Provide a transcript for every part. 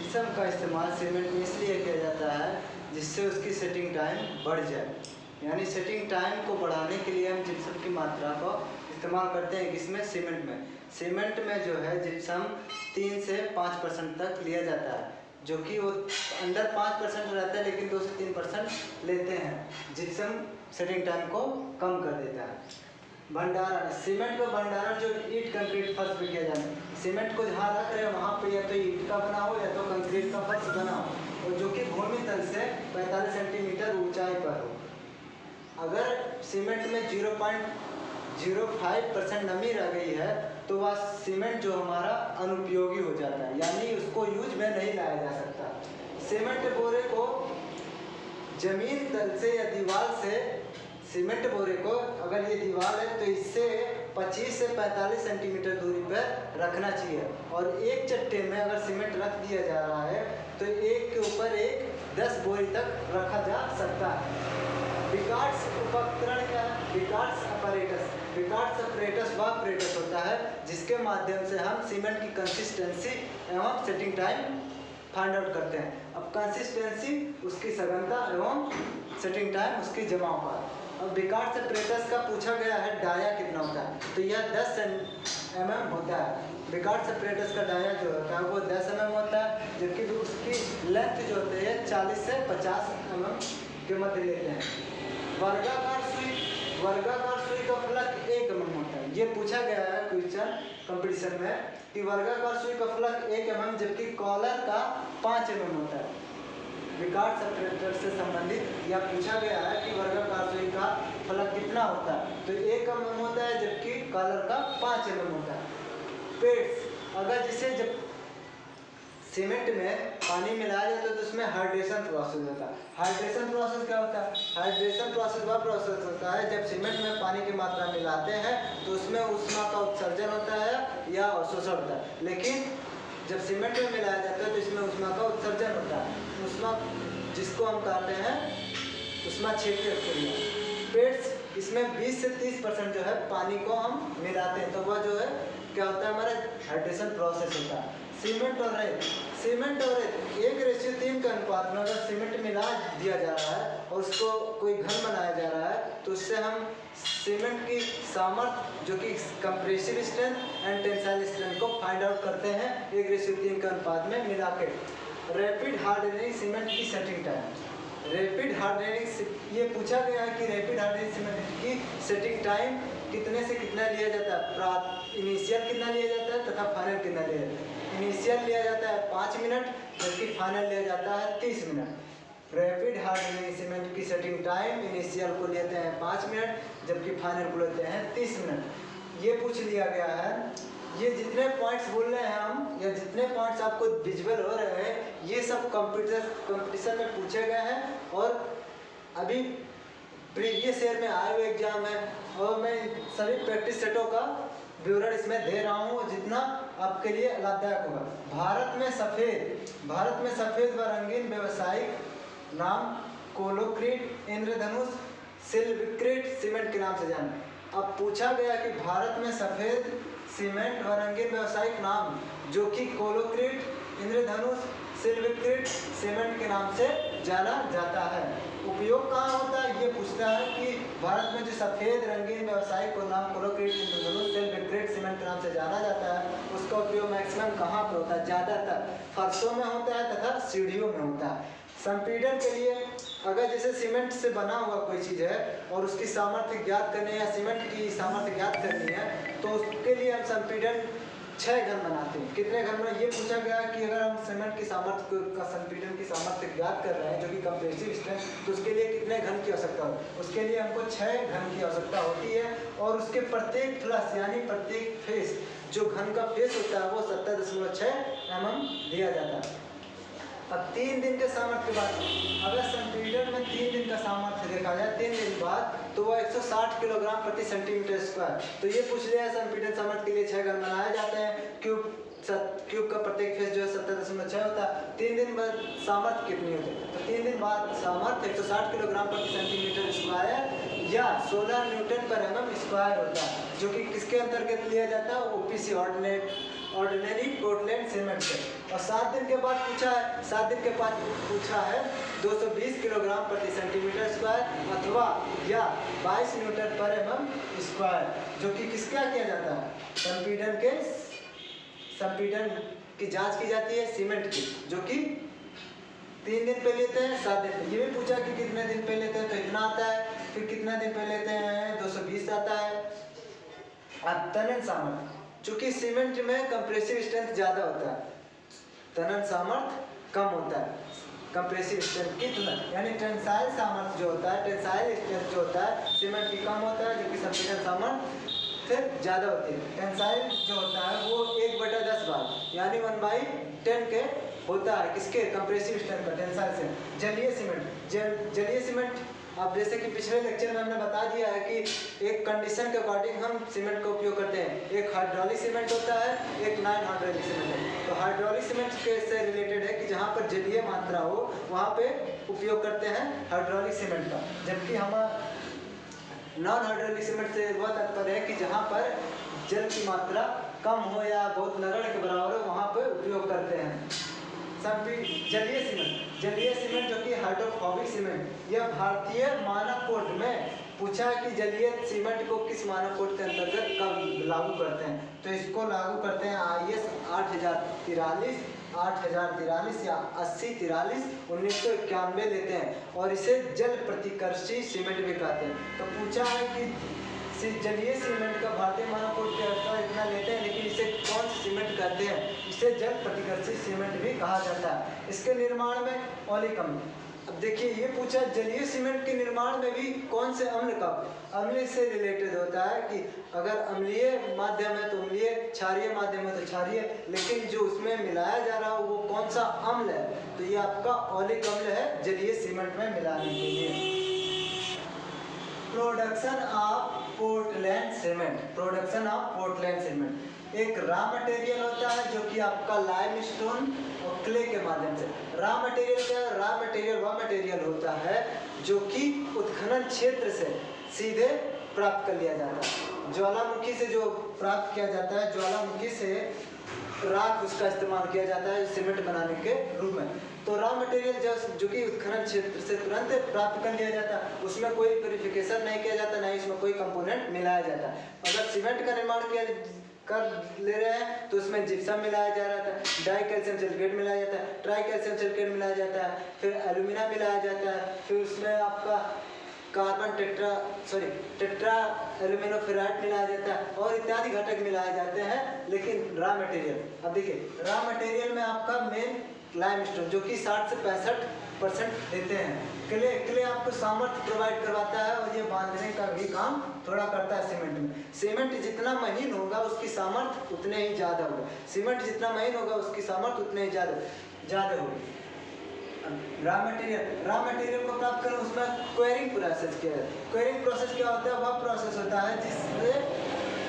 Gypsum का इस्तेमाल cement में इसलिए किया जाता है जिससे उसकी सेटिंग टाइम बढ़ जाए। यानी सेटिंग टाइम को बढ़ाने के लिए हम जिप्सम की मात्रा को इस्तेमाल करते हैं। किसमें? सीमेंट में। सीमेंट में जो है जिप्सम 3 से 5% तक लिया जाता है, जो कि वो अंडर 5% रहता है, लेकिन 2 से 3% लेते हैं। जिप्सम सेटिंग टाइम को कम कर देता है। भंडारण, सीमेंट का भंडारण जो ईंट कंक्रीट फर्श पे किया जाता है। सीमेंट को जहाँ रख रहे हैं वहाँ पे या तो ईंट का बना हो या तो कंक्रीट का फर्श बना हो, और जो कि भूमि तल से 45 सेंटीमीटर ऊंचाई पर हो। अगर सीमेंट में 0.05% नमी रह गई है तो वह सीमेंट जो हमारा अनुपयोगी हो जाता है, यानी उसको यूज में नहीं लाया जा सकता। सीमेंट बोरे को जमीन तल से या दीवार से, सीमेंट बोरे को अगर ये दीवार है तो इससे 25 से 45 सेंटीमीटर दूरी पर रखना चाहिए, और एक चट्टे में अगर सीमेंट रख दिया जा रहा है तो एक के ऊपर एक 10 बोरी तक रखा जा सकता है। विकार्ड्स उपकरण क्या है? विकार्ड्स अपरेटस। विकार्ड्स अपरेटस वह अपरेटस होता है जिसके माध्यम से हम सीमेंट की कंसिस्टेंसी एवं सेटिंग टाइम फाइंड आउट करते हैं। अब कंसिस्टेंसी उसकी सघनता एवं सेटिंग टाइम उसकी जमाव का। अब विकार्ड्स अपरेटस का पूछा गया है डाया कितना होता है, तो यह 10 mm होता है। विकार्ड्स अपरेटस का डाया जो होता है वो 10 mm होता है, जबकि उसकी लेंथ जो होती है 40 से 50 mm के मध्य लेते हैं। वर्गाकार सुई का फलक 1 mm होता है। ये पूछा गया है क्वेश्चन कंपटीशन में कि वर्गाकार सुई का फलक 1 mm जबकि कॉलर का 5 mm होता है। विकार्ड्स अपरेटस से संबंधित यह पूछा गया है कि वर्गाकार सुई का फलक कितना होता है, तो 1 mm होता है जबकि कॉलर का 5 mm होता है। पेड्स, अगर जिसे जब सीमेंट में पानी मिलाया जाता है तो उसमें हाइड्रेशन प्रोसेस होता है। हाइड्रेशन प्रोसेस क्या होता है? हाइड्रेशन प्रोसेस वह प्रोसेस होता है जब सीमेंट में पानी की मात्रा मिलाते हैं तो उसमें ऊष्मा का उत्सर्जन होता है या अवशोषण होता है, लेकिन जब सीमेंट में मिलाया जाता है तो इसमें ऊष्मा का उत्सर्जन होता है। ऊष्मा जिसको हम कहते हैं ऊष्मा क्षेत्रीय प्रक्रिया। पेड्स इसमें 20 से 30% जो है पानी को हम मिलाते हैं, तो वह जो है क्या होता है, हमारा हाइड्रेशन प्रोसेस होता है। सीमेंट और रेत, सीमेंट और रेत 1:3 के अनुपात में अगर सीमेंट मिला दिया जा रहा है और उसको कोई घन बनाया जा रहा है तो उससे हम सीमेंट की सामर्थ्य जो कि compressive strength and tensile strength को फाइंड आउट करते हैं 1:3 के अनुपात में मिला के। रैपिड हार्डनिंग सीमेंट की सेटिंग टाइम। रैपिड हार्डनिंग ये पूछा गया है कि रैपिड हार्डनिंग सीमेंट की सेटिंग टाइम कितने से कितना लिया जाता है, इनिशियल कितना लिया जाता है तथा फाइनल कितना लिया जाता है। इनिशियल लिया जाता है 5 मिनट जबकि फाइनल लिया जाता है 30 मिनट। रैपिड हार्डनिंग सीमेंट की सेटिंग टाइम इनिशियल को लेते हैं 5 मिनट जबकि फाइनल को लेते हैं 30 मिनट। ये पूछ लिया गया है। ये जितने पॉइंट्स बोल रहे हैं हम या जितने पॉइंट्स आपको विजुअल हो रहे हैं ये सब कंपटीशन में पूछे गए हैं और अभी प्रीवियस ईयर में आए हुए एग्जाम है, और मैं सभी प्रैक्टिस सेटों का विवरण इसमें दे रहा हूँ जितना आपके लिए लाभदायक होगा। भारत में सफ़ेद व रंगीन व्यावसायिक नाम कोलोक्रीट, इंद्रधनुष, सिल्विक्रिट सीमेंट के नाम से जाना। अब पूछा गया कि भारत में सफ़ेद सीमेंट व रंगीन व्यावसायिक नाम जो कि कोलोक्रीट, इंद्रधनुष, सिल्विक्रिट सीमेंट के नाम से जाना जाता है। उपयोग कहाँ होता है ये पूछता है कि भारत में जो सफ़ेद रंगीन व्यावसायिक को नाम कोलोक्रीट, इंद्रधनुष, सिल्विक्रिट सीमेंट के नाम से जाना जाता है उसका उपयोग मैक्सिमम कहाँ पे होता है? ज़्यादातर फर्शों में होता है तथा सीढ़ियों में होता है। संपीड़न के लिए अगर जैसे सीमेंट से बना हुआ कोई चीज़ है और उसकी सामर्थ्य ज्ञात करनी है या सीमेंट की सामर्थ्य ज्ञात करनी है तो उसके लिए हम संपीड़न 6 घन बनाते हैं। कितने घन में ये पूछा गया कि अगर हम सीमेंट की सामर्थ्य का संपीड़न की सामर्थ्य ज्ञात कर रहे हैं जो कि कंप्रेसिव स्ट्रेंथ, तो उसके लिए कितने घन की आवश्यकता हो? उसके लिए हमको 6 घन की आवश्यकता होती है और उसके प्रत्येक फ्लश यानी प्रत्येक फेस जो घन का फेस होता है वो 70.6 mm दिया जाता है। अब 3 दिन के सामर्थ्य के बाद अगर संपीड़न में 3 दिन का सामर्थ्य देखा जाए 3 दिन बाद तो वह 160 किलोग्राम प्रति सेंटीमीटर स्क्वायर। तो ये पूछ लिया है संपीड़न सामर्थ्य के लिए 6 घन बनाए जाते हैं। क्यूब का प्रत्येक फेस जो है 70.6 होता है। 3 दिन बाद सामर्थ्य कितनी होती है? तो 3 दिन बाद सामर्थ्य 160 किलोग्राम प्रति सेंटीमीटर स्क्वायर या 16 न्यूटन पर mm स्क्वायर होता है, जो कि किसके अंतर्गत लिया जाता है? ओपीसी ऑर्डिनरी पोर्टलैंड सीमेंट से। और 7 दिन के बाद पूछा है, 7 दिन के बाद पूछा है 220 किलोग्राम प्रति सेंटीमीटर स्क्वायर अथवा या 22 न्यूटन पर एमएम स्क्वायर, जो कि किसका किया जाता है, संपीड़न की जांच की जाती है सीमेंट की, जो कि 3 दिन पे लेते हैं, 7 दिन पे। ये भी पूछा कि कितने दिन पे लेते हैं, तो इतना आता है। फिर कितने दिन पे लेते हैं, 220 आता है। अब तनन सामर्थ्य, चूंकि सीमेंट में कंप्रेसिव स्ट्रेंथ ज़्यादा होता है, तनन सामर्थ्य कम होता है कंप्रेसिव स्ट्रेंथ की तुलना, यानी टेंसाइल सामर्थ्य जो होता है, टेंसाइल स्ट्रेंथ जो होता है सीमेंट की कम होता है, जबकि संपीड़न सामर्थ्य से ज़्यादा होती है। टेंसाइल जो होता है वो 1/10 भाग यानी 1/10 के होता है, किसके, कंप्रेसिव स्ट्रेंथ का, टेंसाइल से। जलीय सीमेंट, जलीय सीमेंट अब जैसे कि पिछले लेक्चर में हमने बता दिया है कि एक कंडीशन के अकॉर्डिंग हम सीमेंट का उपयोग करते हैं। एक हाइड्रोलिक सीमेंट होता है, एक नॉन हाइड्रोलिक सीमेंट है। तो हाइड्रोलिक सीमेंट से रिलेटेड है कि जहाँ पर जलीय मात्रा हो वहाँ पे उपयोग करते हैं हाइड्रोलिक सीमेंट का, जबकि हम नॉन हाइड्रोलिक सीमेंट से वह तात्पर्य है कि जहाँ पर जल की मात्रा कम हो या बहुत नगण्य के बराबर हो वहाँ पर उपयोग करते हैं। जलीय सीमेंट जो कि हाइड्रोफोबिक सीमेंट, यह भारतीय मानक कोड में पूछा कि जलीय सीमेंट को किस मानक कोड के अंतर्गत कब लागू करते हैं, तो इसको लागू करते हैं IS 8043 या 8043 1991 लेते हैं और इसे जल प्रतिकर्षी सीमेंट भी कहते हैं। तो पूछा है कि जलीय सीमेंट का भारतीय मानक कोड के अनुसार इतना लेते हैं, लेकिन इसे कौन सा सीमेंट कहते हैं, इसे जल प्रतिकर्षी सीमेंट भी कहा जाता है। इसके निर्माण में ऑलिक अम्ल, अब देखिए ये पूछा जलीय सीमेंट के निर्माण में भी कौन से अम्ल का, अम्ल से रिलेटेड होता है कि अगर अम्लीय माध्यम है तो अम्लीय, क्षारीय माध्यम है तो क्षारीय, लेकिन जो उसमें मिलाया जा रहा है वो कौन सा अम्ल है, तो ये आपका ऑलिक अम्ल है जलीय सीमेंट में मिलाने के लिए। प्रोडक्शन ऑफ पोर्टलैंड सीमेंट, एक रॉ मटेरियल होता है जो कि आपका लाइमस्टोन और क्ले के माध्यम से, रॉ मटेरियल वह मटेरियल होता है जो कि उत्खनन क्षेत्र से सीधे प्राप्त कर लिया जाता है। ज्वालामुखी से जो प्राप्त किया जाता है, ज्वालामुखी से राख उसका इस्तेमाल किया जाता है सीमेंट बनाने के रूप में। तो रॉ मटेरियल जो कि उत्खनन क्षेत्र से तुरंत प्राप्त कर लिया जाता है, उसमें कोई प्यूरिफिकेशन नहीं किया जाता, नहीं उसमें कोई कंपोनेंट मिलाया जाता। अगर सीमेंट का निर्माण कर ले रहे हैं तो उसमें जिप्सम मिलाया जा रहा था, डाई कैल्शियम सिलिकेट मिलाया जाता है, ट्राई कैल्शियम सिलिकेट मिलाया जाता है, फिर एल्यूमिना मिलाया जाता है, फिर उसमें आपका कार्बन टेट्रा एल्यूमिनोफेराइड मिलाया जाता है और इत्यादि घटक मिलाए जाते हैं। लेकिन रॉ मटेरियल, अब देखिए रॉ मटेरियल में आपका मेन लाइमस्टोन जो कि 60 से 65% देते हैं। क्ले आपको सामर्थ्य प्रोवाइड करवाता है और ये बांधने का भी काम थोड़ा करता है सीमेंट में। सीमेंट जितना महीन होगा उसकी सामर्थ्य उतने ही ज़्यादा होगा, सीमेंट जितना महीन होगा उसकी सामर्थ्य उतने ही ज़्यादा होगी। रॉ मटेरियल को प्राप्त करें उसमें क्वेरिंग प्रोसेस किया जाता है। क्वेरिंग प्रोसेस क्या होता है, वह प्रोसेस होता है जिससे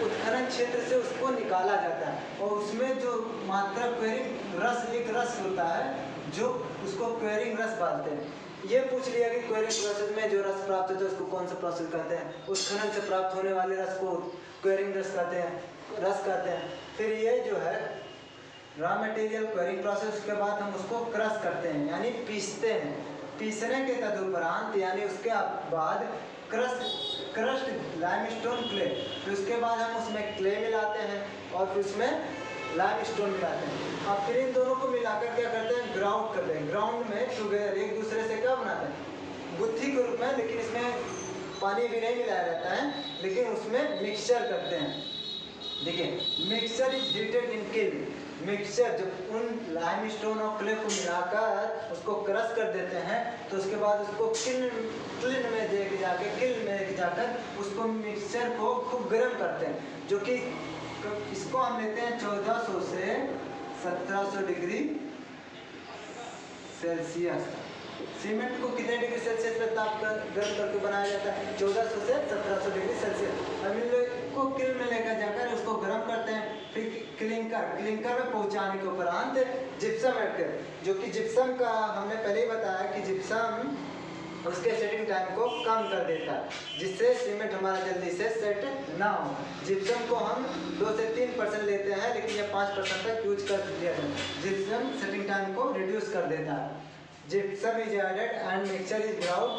उत्खनन क्षेत्र से उसको निकाला जाता है और उसमें जो मात्रा क्वेरिंग रस, एक रस होता है जो उसको क्वेरिंग रस बोलते हैं। ये पूछ लिया कि क्वेरिंग प्रोसेस में जो रस प्राप्त होता है उसको कौन सा प्रोसेस कहते हैं, उत्खनन से प्राप्त होने वाले रस को क्वेरिंग रस कहते हैं। फिर ये जो है रॉ मटेरियल क्वेरिंग प्रोसेस के बाद हम उसको क्रश करते हैं यानी पीसते हैं। पीसने के तदुपरांत यानी उसके बाद क्रश्ड लाइमस्टोन क्ले, फिर उसके बाद हम उसमें क्ले मिलाते हैं और फिर उसमें लाइमस्टोन मिलाते हैं। अब फिर इन दोनों को मिलाकर क्या करते हैं, ग्राउंड करते हैं। ग्राउंड में टुगेदर एक दूसरे से क्या बनाते हैं, गुत्थी के रूप में, लेकिन इसमें पानी भी नहीं मिलाया रहता है, लेकिन उसमें मिक्सचर करते हैं। देखिए mixture is heated in kiln, mixture जब उन लाइमस्टोन और क्ले को मिलाकर उसको क्रश कर देते हैं तो उसके बाद उसको किल्न में लेके जाकर उसको मिक्सचर को खूब गर्म करते हैं, जो कि इसको हम लेते हैं 1400 से 1700 डिग्री सेल्सियस। सीमेंट को कितने डिग्री सेल्सियस पे गर्म करके बनाया जाता है, 1400 से 1700 डिग्री सेल्सियस। अब इन को किल में लेकर जाकर उसको गर्म करते हैं, फिर क्लिंकर में पहुंचाने के उपरांत जिप्सम ऐड कर, जो कि जिप्सम का हमने पहले ही बताया कि जिप्सम उसके सेटिंग टाइम को कम कर देता है, जिससे सीमेंट हमारा जल्दी से सेट ना हो। जिप्सम को हम 2 से 3% लेते हैं, लेकिन ये 5% तक यूज कर लिया जाता है। जिप्सम सेटिंग टाइम को रिड्यूस कर देता है। Gypsum is added and mixture is ground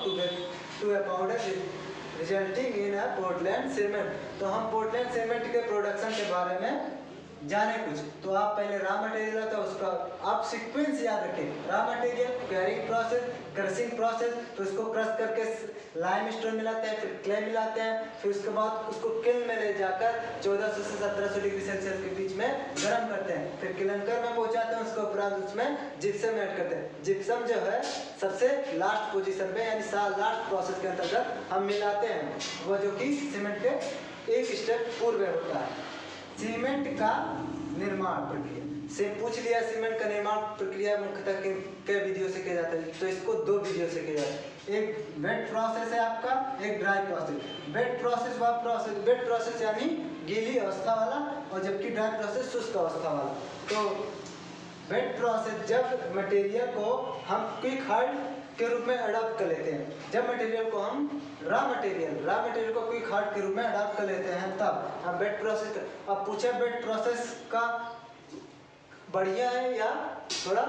to a powder resulting in a Portland cement. तो हम पोर्टलैंड सीमेंट के प्रोडक्शन के बारे में जाने कुछ, तो आप पहले रॉ मटेरियल आता है उसका आप सीक्वेंस याद रखें। Raw material quarrying process, crushing process, तो उसको क्रश करके लाइम स्टोन मिलाते हैं, फिर क्ले मिलाते हैं, फिर उसके बाद उसको किल्न में ले जाकर 1400 से 1700 डिग्री सेल्सियस के बीच में गर्म करते हैं, फिर क्लिंकर में पहुंचाते हैं, उसके उपरांत उसमें जिप्सम ऐड करते हैं। जिप्सम जो है सबसे लास्ट पोजीशन पे यानी लास्ट प्रोसेस के अंतर्गत हम मिलाते हैं, वो जो कि सीमेंट के एक स्टेप पूर्व होता है। सीमेंट का निर्माण प्रक्रिया से पूछ लिया, सीमेंट का निर्माण प्रक्रिया मुख्यतः किन विधियों से किया जाता है, तो इसको 2 विधियों से किया जाता है। एक वेट प्रोसेस है आपका, एक ड्राई प्रोसेस। वेट प्रोसेस यानी गीली अवस्था वाला, और जबकि ड्राई प्रोसेस शुष्क अवस्था वाला। तो वेट प्रोसेस जब मटेरियल को हम क्विक हार्ड के रूप में अडॉप्ट कर लेते हैं, जब मटेरियल को हम रॉ मटेरियल को क्विक हार्ड के रूप में अडॉप्ट कर लेते हैं, तब हम वेट प्रोसेस। अब पूछे वेट प्रोसेस का बढ़िया है या थोड़ा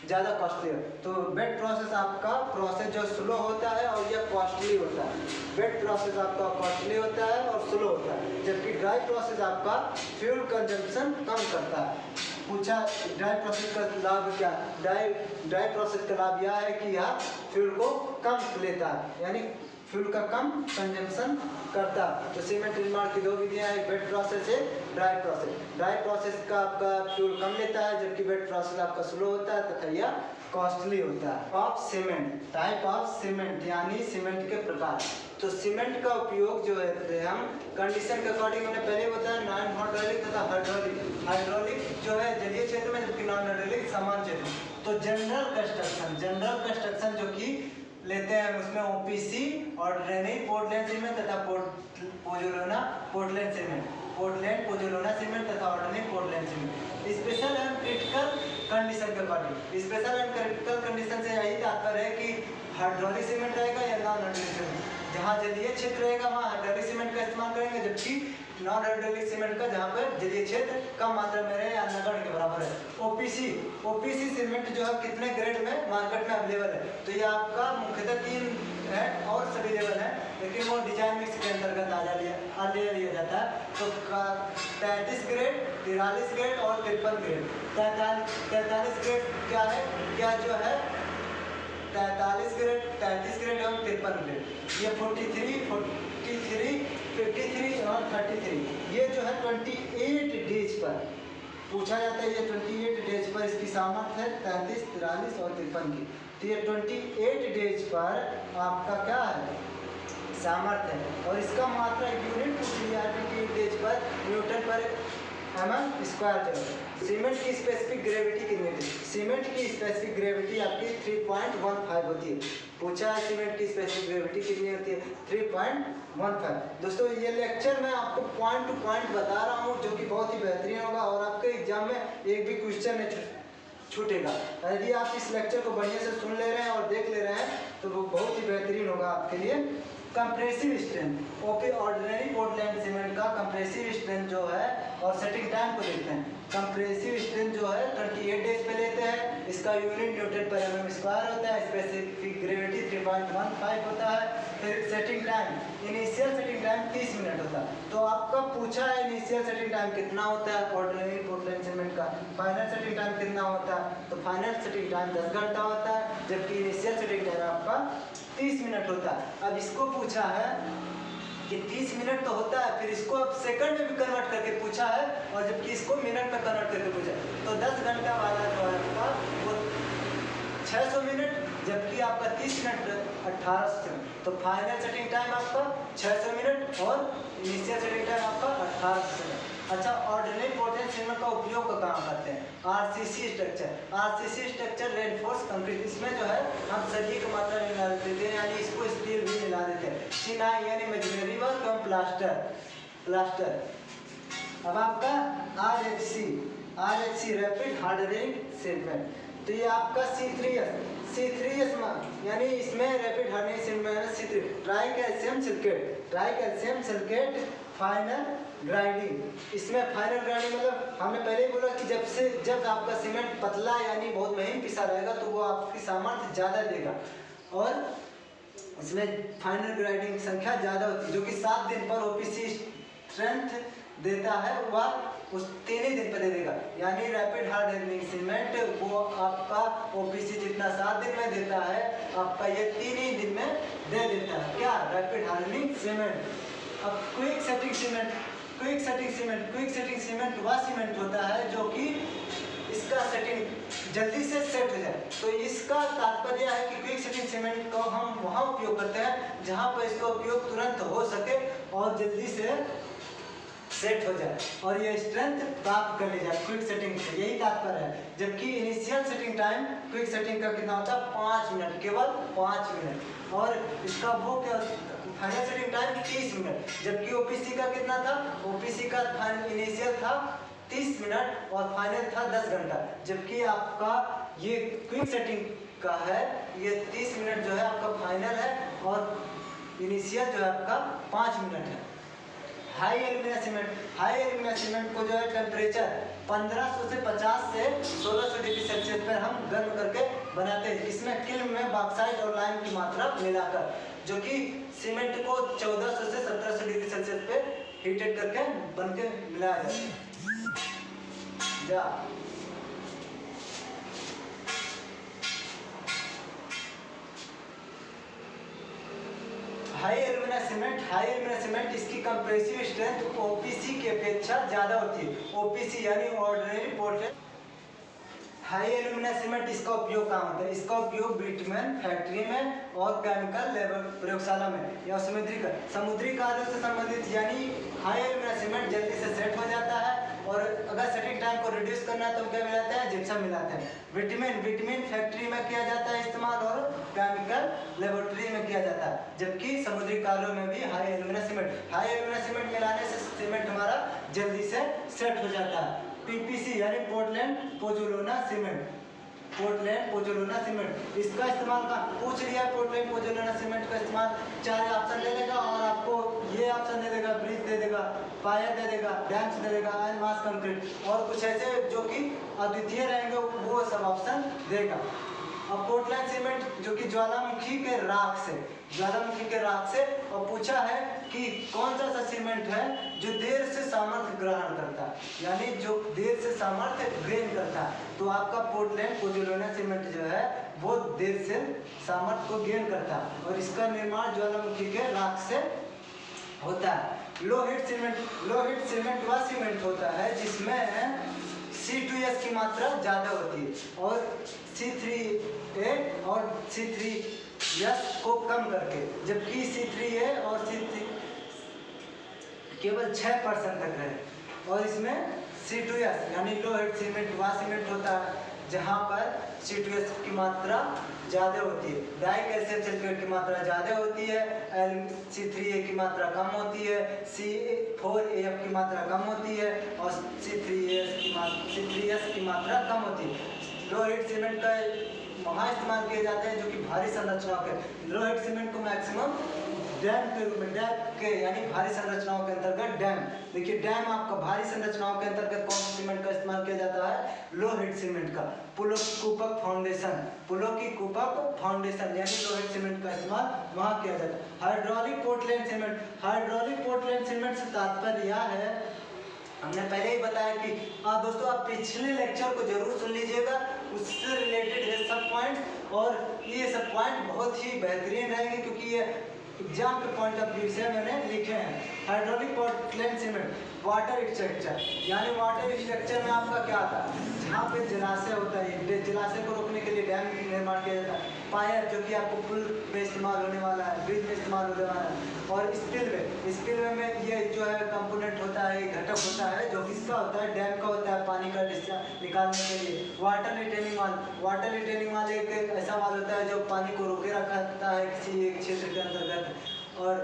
ज़्यादा कॉस्टली है, तो वेट प्रोसेस आपका प्रोसेस जो स्लो होता है और यह कॉस्टली होता है। वेट प्रोसेस आपका कॉस्टली होता है और स्लो होता है, जबकि ड्राई प्रोसेस आपका फ्यूल कंजम्पशन कम करता है। पूछा ड्राई प्रोसेस का लाभ क्या? ड्राई प्रोसेस का लाभ यह है कि यह फ्यूल को कम लेता है, यानी फ्यूल का कम कंजम्पशन करता। तो सीमेंट निर्माण की 2 विधियां हैं, वेट प्रोसेस है, ड्राई प्रोसेस। ड्राई प्रोसेस का आपका फ्यूल कम लेता है, जबकि वेट प्रोसेस आपका स्लो होता है तथा यह कॉस्टली होता है। टाइप ऑफ सीमेंट यानी सीमेंट के प्रकार। तो सीमेंट का उपयोग जो है हम कंडीशन के अकॉर्डिंग, मैंने पहले बताया, नॉन हाइड्रोलिक तथा हाइड्रोलिक जो है जलीय क्षेत्र में, जबकि नॉन हाइड्रोलिक समान क्षेत्र। तो जनरल कंस्ट्रक्शन जो कि लेते हैं उसमें ओपीसी और ड्रेनेज पोर्टलैंड सीमेंट तथा पोजोलाना पोर्टलैंड सीमेंट तथा ordinary Portland cement. Special and critical condition के according, special and critical condition से यही तात्पर्य है कि हाइड्रोलिक सीमेंट रहेगा या नॉन हाइड्रोलिक सीमेंट। जहाँ जलीय क्षेत्र रहेगा वहाँ हाइड्रोलिक सीमेंट का इस्तेमाल करेंगे, जबकि नॉन हाइड्रोलिक सीमेंट का जहाँ पर जलीय क्षेत्र कम मात्रा में रहे या नगण्य के बराबर है। ओपीसी सीमेंट जो है कितने ग्रेड में मार्केट में अवेलेबल है? तो ये आपका मुख्यतः 3 है और सभी लेवल है, लेकिन वो डिजाइन मिक्स के अंतर्गत आ लिया जाता है। तो 33 ग्रेड, 43 ग्रेड और 53 ग्रेड। 43 ग्रेड क्या है? क्या जो है 33 ग्रेड एवं 53 ग्रेड, ये 43, 53 और 33, ये जो है 28 डेज पर पूछा जाता है। ये 28 डेज पर इसकी सामर्थ्य है 33, 43 और 53 की। तो ये 28 डेज पर आपका क्या है? सामर्थ्य है। और इसका मात्रा यूनिट पूछ लिया 28 डेज पर न्यूटन पर mm² जो है। सीमेंट की स्पेसिफिक ग्रेविटी कितनी होती है? सीमेंट की स्पेसिफिक ग्रेविटी आपकी 3.15 होती है। पूछा है सीमेंट की स्पेसिफिक ग्रेविटी कितनी होती है? 3.15। दोस्तों ये लेक्चर मैं आपको पॉइंट टू पॉइंट बता रहा हूँ, जो कि बहुत ही बेहतरीन होगा और आपके एग्जाम में एक भी क्वेश्चन नहीं छूटेगा। यदि आप इस लेक्चर को बढ़िया से सुन ले रहे हैं और देख ले रहे हैं तो वो बहुत ही बेहतरीन होगा आपके लिए। Compressive strength, ordinary Portland cement का कंप्रेसिव स्ट्रेंथ जो है और सेटिंग टाइम को देखते हैं। कंप्रेसिव स्ट्रेंथ जो है 28 डेज पे लेते हैं, इसका यूनिट न्यूटन पर mm² होता है, स्पेसिफिक ग्रेविटी 3.15 होता है। फिर setting time, initial setting time 30 minute होता है। तो आपका पूछा है इनिशियल सेटिंग टाइम कितना होता है ऑर्डिनरी पोर्टलैंड सीमेंट का, फाइनल सेटिंग टाइम कितना होता है? तो फाइनल सेटिंग टाइम 10 घंटा होता है, जबकि इनिशियल सेटिंग टाइम आपका 30 मिनट होता है। अब इसको पूछा है कि 30 मिनट तो होता है, फिर इसको अब सेकंड में भी कन्वर्ट करके पूछा है, और जबकि इसको मिनट में कन्वर्ट करके पूछा है। तो 10 घंटा वाला जो है आपका वो 600 मिनट, जबकि आपका 30 मिनट 1800 मिनट। तो फाइनल सेटिंग टाइम आपका 600 मिनट और इनिशियल सेटिंग टाइम आपका 1800 मिनट। अच्छा, ऑर्डिनरी पोर्टलैंड सीमेंट का उपयोग कहाँ करते हैं? आरसीसी स्ट्रक्चर रेनफोर्स कंक्रीट, इसमें जो है हम सजी की मात्रा मिला देते हैं, यानी इसको स्टील भी मिला देते हैं। चिनाई यानी मशीनरी वर्क एवं प्लास्टर। अब आपका आरएचसी रैपिड हार्डनिंग सीमेंट, तो ये आपका C3S यानी इसमें rapid hardening cement C3 try calcium silicate final grinding. इसमें फाइनल ग्राइंडिंग मतलब हमने पहले ही बोला कि जब आपका सीमेंट पतला यानी बहुत महीन पिसा रहेगा तो वो आपकी सामर्थ्य ज़्यादा देगा, और इसमें फाइनल ग्राइंडिंग संख्या ज़्यादा होती है, जो कि 7 दिन पर OPC स्ट्रेंथ देता है वह उस 3 ही दिन पर दे देगा। यानी रैपिड हार्डनिंग सीमेंट वो आपका OPC जितना 7 दिन में देता है, आपका ये 3 ही दिन में दे देता है। क्या? Rapid hardening cement. अब क्विक सेटिंग सीमेंट वह सीमेंट होता है जो कि इसका सेटिंग जल्दी से सेट हो जाए। तो इसका तात्पर्य है कि क्विक सेटिंग सीमेंट को हम वहाँ उपयोग करते हैं जहाँ पर इसका उपयोग तुरंत हो सके और जल्दी से सेट हो जाए और ये स्ट्रेंथ प्राप्त कर ले जाए क्विक सेटिंग से, यही तात्पर्य है। जबकि initial setting time quick setting का कितना होता है? 5 मिनट, केवल 5 मिनट, और इसका वो क्या फाइनल सेटिंग टाइम 30 मिनट। जबकि OPC का कितना था? OPC का इनिशियल था 30 मिनट और फाइनल था 10 घंटा। जबकि आपका ये क्विक सेटिंग का है, ये 30 मिनट जो है आपका फाइनल है और इनिशियल जो है आपका 5 मिनट है। हाई एल्यूमिना सीमेंट को जो है टेम्परेचर 1500 से 50 से 1600 डिग्री सेल्सियस पर हम गर्म करके बनाते हैं। इसमें किल्न में बॉक्साइट और लाइम की मात्रा मिलाकर, जो कि सीमेंट को 1400 से 1700 डिग्री सेल्सियस पे हीटेड करके बन के मिलाया जाता है। हाई एल्यूमिना सीमेंट इसकी कंप्रेसिव स्ट्रेंथ OPC की अपेक्षा ज़्यादा होती है। OPC यानी ordinary Portland. High alumina cement इसका उपयोग कहाँ होता है? इसका उपयोग बिटुमेन फैक्ट्री में और केमिकल लेबर प्रयोगशाला में या समुद्री कार्यों से संबंधित, यानी हाई एल्यूमिना सीमेंट जल्दी से सेट हो जाता है। और अगर सेटिंग टाइम को रिड्यूस करना है तो क्या मिलाते हैं? जिप्सम मिलाते हैं। बिटुमेन फैक्ट्री में किया जाता है इस्तेमाल और केमिकल लेबोरेटरी में किया जाता है। जबकि समुद्री कार्यों में भी हाई एल्यूमिना सीमेंट मिलाने से सीमेंट हमारा जल्दी से सेट हो जाता है। PPC यानी पोर्टलैंड पोज़ोलाना सीमेंट, इसका इस्तेमाल का पूछ लिया। पोर्टलैंड पोज़ोलाना सीमेंट का इस्तेमाल 4 ऑप्शन दे देगा और आपको ये ऑप्शन दे देगा, ब्रिज दे देगा, पायर दे देगा, डैम्स दे देगा, एंड मास कंक्रीट, और कुछ ऐसे जो कि अद्वितीय रहेंगे वो सब ऑप्शन देगा। अब पोर्टलैंड सीमेंट जो कि ज्वालामुखी के राख से और पूछा है कि कौन सा सीमेंट है जो देर से सामर्थ्य ग्रहण करता है, यानी जो देर से सामर्थ्य ग्रहण करता है। तो आपका पोर्टलैंड पोज़ोलाना सीमेंट जो है वो देर से सामर्थ्य को गेन करता है और इसका निर्माण ज्वालामुखी के राख से होता है। लो हीट सीमेंट वह सीमेंट होता है जिसमें C2S की मात्रा ज़्यादा होती है और C3A और C3S को कम करके, जबकि C3A और C3 केवल 6% तक है। और इसमें C2S यानी लो हीट सीमेंट वह सीमेंट होता है जहाँ पर C2S की मात्रा ज़्यादा होती है, डाई कैल्शियम सल्फेट की मात्रा ज़्यादा होती है, C3A की मात्रा कम होती है, C4AF की मात्रा कम होती है और C3S की मात्रा कम होती है। लो हीट सीमेंट का वहाँ इस्तेमाल किए जाते हैं जो कि भारी संरचनाओं के, लो हीट सीमेंट को मैक्सिमम डैम के रूप में, डैम के यानी भारी संरचनाओं के अंतर्गत डैम। देखिए डैम आपका भारी संरचनाओं के अंतर्गत कौन सा सीमेंट का इस्तेमाल किया जाता है? लो हीट सीमेंट का। पुलों की कूपक फाउंडेशन यानी लो हीट सीमेंट का इस्तेमाल वहाँ किया जाता है। हाइड्रोलिक पोर्टलैंड सीमेंट से तात्पर्य यह है, हमने पहले ही बताया कि दोस्तों आप पिछले लेक्चर को जरूर सुन लीजिएगा, उससे रिलेटेड है सब पॉइंट, और ये सब पॉइंट बहुत ही बेहतरीन रहेंगे क्योंकि ये एग्जाम के पॉइंट ऑफ व्यू से मैंने लिखे हैं। Hydraulic Portland cement water structure, यानी वाटर स्ट्रक्चर में आपका क्या आता है? जहाँ पे जलाशय होता है, जलाशय को रोकने के लिए डैम निर्माण किया जाता है। पायर जो कि आपको पुल में इस्तेमाल होने वाला है, ब्रिज में इस्तेमाल होने वाला है। और स्पिलवे में ये जो है कंपोनेंट होता है, घटक होता है जो किसका होता है? डैम का होता है, पानी का निकालने के लिए। वाटर रिटेनिंग वाल एक ऐसा वाल होता है जो पानी को रोके रखता है किसी एक क्षेत्र के अंतर्गत। और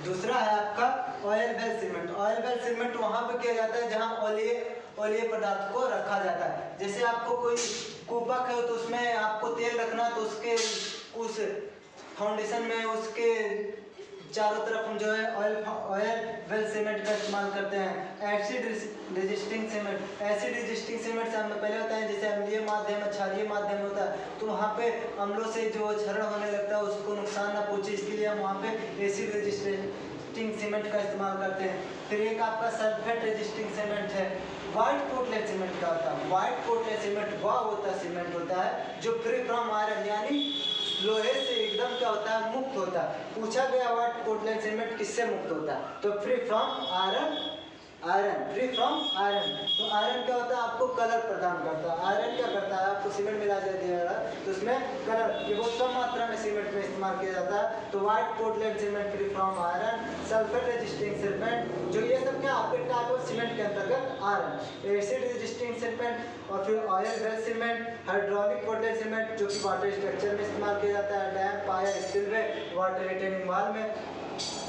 दूसरा है आपका oil well cement. Oil well cement वहाँ पे किया जाता है जहाँ ऑयलीय पदार्थ को रखा जाता है। जैसे आपको कोई कूपक है तो उसमें आपको तेल रखना, तो उसके उस फाउंडेशन में उसके चारों तरफ हम जो है ऑयल वेल सीमेंट का इस्तेमाल करते हैं। Acid resisting cement, acid resisting cement से हमने पहले बताया जैसे अम्लीय माध्यम है, क्षारीय माध्यम होता है, तो वहाँ पे अम्लों से जो क्षरण होने लगता है उसको नुकसान ना पहुँचे, इसके लिए हम वहाँ पे एसिड रेजिस्टिंग सीमेंट का इस्तेमाल करते हैं। फिर एक आपका सल्फेट रेजिस्टिंग सीमेंट है। व्हाइट पोर्टलैंड सीमेंट का होता है। व्हाइट पोर्टलैंड सीमेंट वह होता है सीमेंट होता है जो फ्री फ्रॉम आयरन यानी लोहे से एकदम क्या होता है, मुक्त होता है। पूछा गया व्हाइट पोर्टलैंड सीमेंट किससे मुक्त होता है, तो free from iron, free from iron. तो आयरन क्या होता है, आपको कलर प्रदान करता है। आयरन क्या करता है, आपको सीमेंट मिला दिया जाता है तो उसमें कलर ये बहुत कम मात्रा में सीमेंट में इस्तेमाल किया जाता है। तो white Portland cement free from iron, sulphur resisting cement, जो ये सब क्या आपके टाइप ऑफ सीमेंट के अंतर्गत आ रहा है। एसिड रेजिस्टिंग सीमेंट और फिर oil well cement, hydraulic Portland cement जो कि वाटर स्ट्रक्चर में इस्तेमाल किया जाता है, डैम, पाया, स्पिलवे, वाटर रिटेनिंग वॉल में।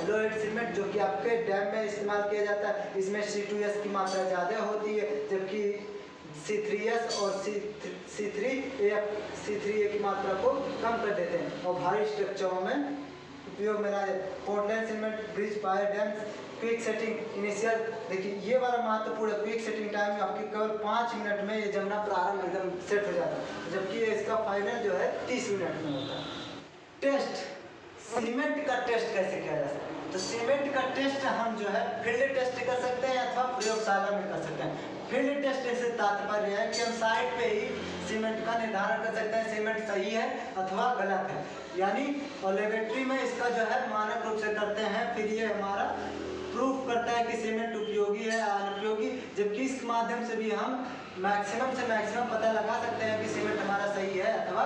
लोहेड सीमेंट जो कि आपके डैम में इस्तेमाल किया जाता है, इसमें C2S की मात्रा ज़्यादा होती है, जबकि C3S और C3A की मात्रा को कम कर देते हैं और भारी स्ट्रक्चरों में उपयोग में लाए। Portland cement, bridge, pier, dams, quick setting initial, देखिए ये वाला महत्वपूर्ण है। क्विक सेटिंग टाइम आपकी केवल 5 मिनट में ये जमना प्रारंभ एकदम सेट हो जाता है, जबकि इसका फाइनल जो है 30 मिनट में होता है। टेस्ट, सीमेंट का टेस्ट कैसे किया जा सकता है, तो सीमेंट का टेस्ट हम जो है फील्ड टेस्ट कर सकते हैं अथवा प्रयोगशाला में कर सकते हैं। फील्ड टेस्ट से तात्पर्य है कि हम साइट पे ही सीमेंट का निर्धारण कर सकते हैं सीमेंट सही है अथवा गलत है, यानी और लेबोरेटरी में इसका जो है मानक रूप से करते हैं, फिर ये हमारा प्रूफ करता है कि सीमेंट उपयोगी है या अनुपयोगी। जबकि इस माध्यम से भी हम मैक्सिमम से मैक्सिमम पता लगा सकते हैं कि सीमेंट हमारा सही है अथवा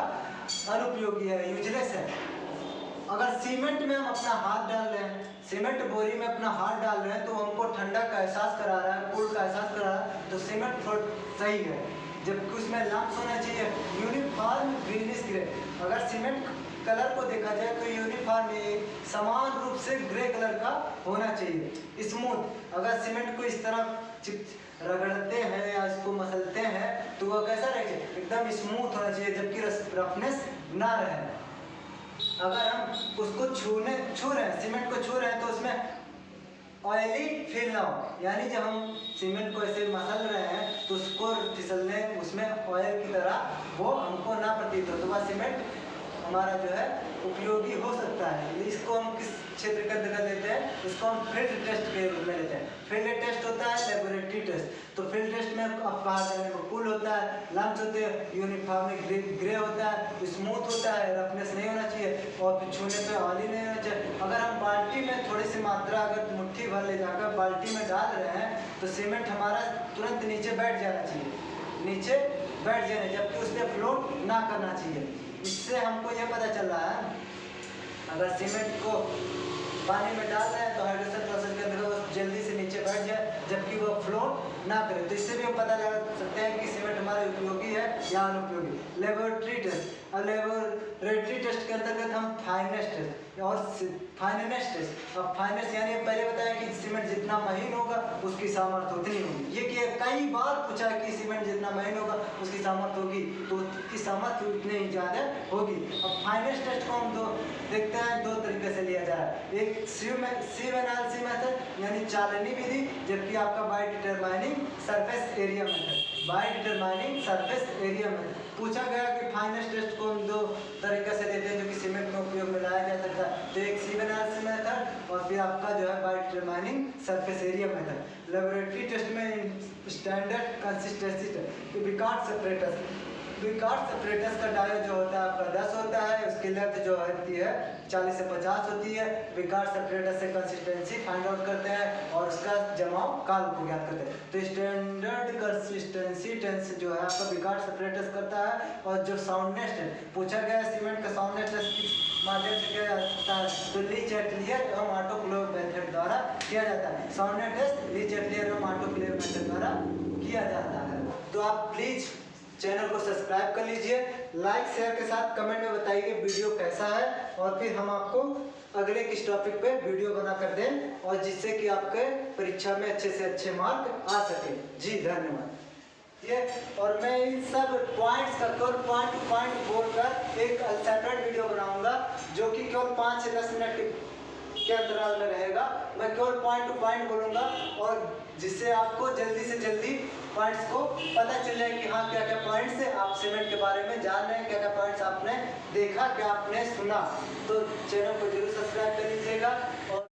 अनुपयोगी है, यूजलेस है। अगर सीमेंट में हम अपना हाथ डाल रहे हैं, सीमेंट बोरी में अपना हाथ डाल रहे हैं तो हमको ठंडा का एहसास करा रहा है, कोल्ड का एहसास करा रहा है, तो सीमेंट सही है। जबकि उसमें लम्प्स होना चाहिए यूनिफॉर्म ग्रीनिश ग्रे। अगर सीमेंट कलर को देखा जाए तो यूनिफॉर्म समान रूप से ग्रे कलर का होना चाहिए, स्मूथ। अगर सीमेंट को इस तरह रगड़ते हैं या इसको मसलते हैं तो वह कैसा रहेगा, एकदम स्मूथ होना चाहिए, जबकि रफनेस ना रहे। अगर हम उसको छू रहे हैं, सीमेंट को छू रहे हैं तो उसमें ऑयली फील ना हो, यानी जब हम सीमेंट को ऐसे मसल रहे हैं तो उसको फिसलने उसमें ऑयल की तरह वो हमको ना प्रतीत हो, तो वह सीमेंट हमारा जो है उपयोगी हो सकता है। इसको हम किस क्षेत्र के अंतर्गत लेते हैं, इसको हम फील्ड टेस्ट के रूप में लेते हैं। फील्ड टेस्ट होता है लेबोरेटरी टेस्ट। तो फील्ड टेस्ट में अब कहा जाने को कूल होता है, लम्प्स होते हैं, यूनिफॉर्मली ग्रे होता है, स्मूथ होता है, रफनेस नहीं होना चाहिए और फिर छूने पे ऑयली नहीं होना चाहिए। अगर हम बाल्टी में थोड़ी सी मात्रा अगर मुट्ठी भर ले जाकर बाल्टी में डाल रहे हैं तो सीमेंट हमारा तुरंत नीचे बैठ जाना चाहिए, नीचे बैठ जाना, जबकि उस पर फ्लोट ना करना चाहिए। इससे हमको यह पता चल रहा है अगर सीमेंट को पानी में डाल रहे हैं तो हाइड्रेशन प्रोसेस के अंदर वो जल्दी से नीचे बैठ जाए, जबकि वो फ्लोट ना करे। तो इससे भी हम पता लगा सकते हैं कि सीमेंट हमारा उपयोगी है या अनुपयोगी। लेबोरेटरी टेस्ट, और लेबोरेटरी टेस्ट के अंतर्गत हम फाइनेस टेस्ट और फाइनेस टेस्ट। अब फाइनेस यानी पहले बताया कि सीमेंट जितना महीन होगा उसकी सामर्थ्य उतनी होगी। ये कि कई बार पूछा कि सीमेंट जितना महीन होगा उसकी सामर्थ्य होगी, तो उसकी सामर्थ्य उतनी ही ज़्यादा होगी। अब फाइनेस टेस्ट को हम देखते हैं दो तरीके से लिया जा रहा है। एक सिव एनालिसिस मेथड यानी चालनी विधि, जबकि आपका by determining surface area method. By determining surface area method पूछा गया कि फाइनेस टेस्ट को हम दो तरीके से लेते हैं जो कि सीमेंट में उपयोग में लाया जा सकता है। तो एक सिव एनालिसिस मेथड और फिर आपका जो है by determining surface area method. Laboratory test में standard consistency Vicat apparatus, Vicat apparatus का डायो जो होता है आपका 10 होता है, उसकी लेंथ जो होती है 40 से 50 होती है। विकार्ड सेपरेटस से कंसिस्टेंसी फाइंड आउट करते हैं और उसका जमाव काल को ज्ञात करते हैं। तो स्टैंडर्ड कंसिस्टेंसी टेस्ट जो है आपका विकार्ड सेपरेटस करता है। और जो साउंडनेस टेस्ट पूछा गया है सीमेंट का साउंडनेस टेस्ट किस माध्यम से किया जाता है, तो लीच एटलियर एवं ऑटोक्लेव मेथड द्वारा किया जाता है। साउंडनेस टेस्ट लीच एटलियर एवं ऑटोक्लेव मेथड द्वारा किया जाता है। तो आप प्लीज चैनल को सब्सक्राइब कर लीजिए, लाइक शेयर के साथ कमेंट में बताइए वीडियो कैसा है और फिर हम आपको अगले किस टॉपिक पे वीडियो बना कर दें और जिससे कि आपके परीक्षा में अच्छे से अच्छे मार्क आ सके। जी धन्यवाद। ये और मैं इन सब पॉइंट्स का केवल पॉइंट टू पॉइंट बोलकर एक सेपरेट वीडियो बनाऊंगा जो कि केवल 5 से 10 मिनट के अंतराल में रहेगा। मैं केवल पॉइंट टू पॉइंट बोलूंगा और जिससे आपको जल्दी से जल्दी पॉइंट्स को पता चल जाए कि हाँ क्या क्या पॉइंट्स है, आप सीमेंट के बारे में जान रहे हैं, क्या क्या पॉइंट्स आपने देखा, क्या आपने सुना। तो चैनल को जरूर सब्सक्राइब कर लीजिएगा और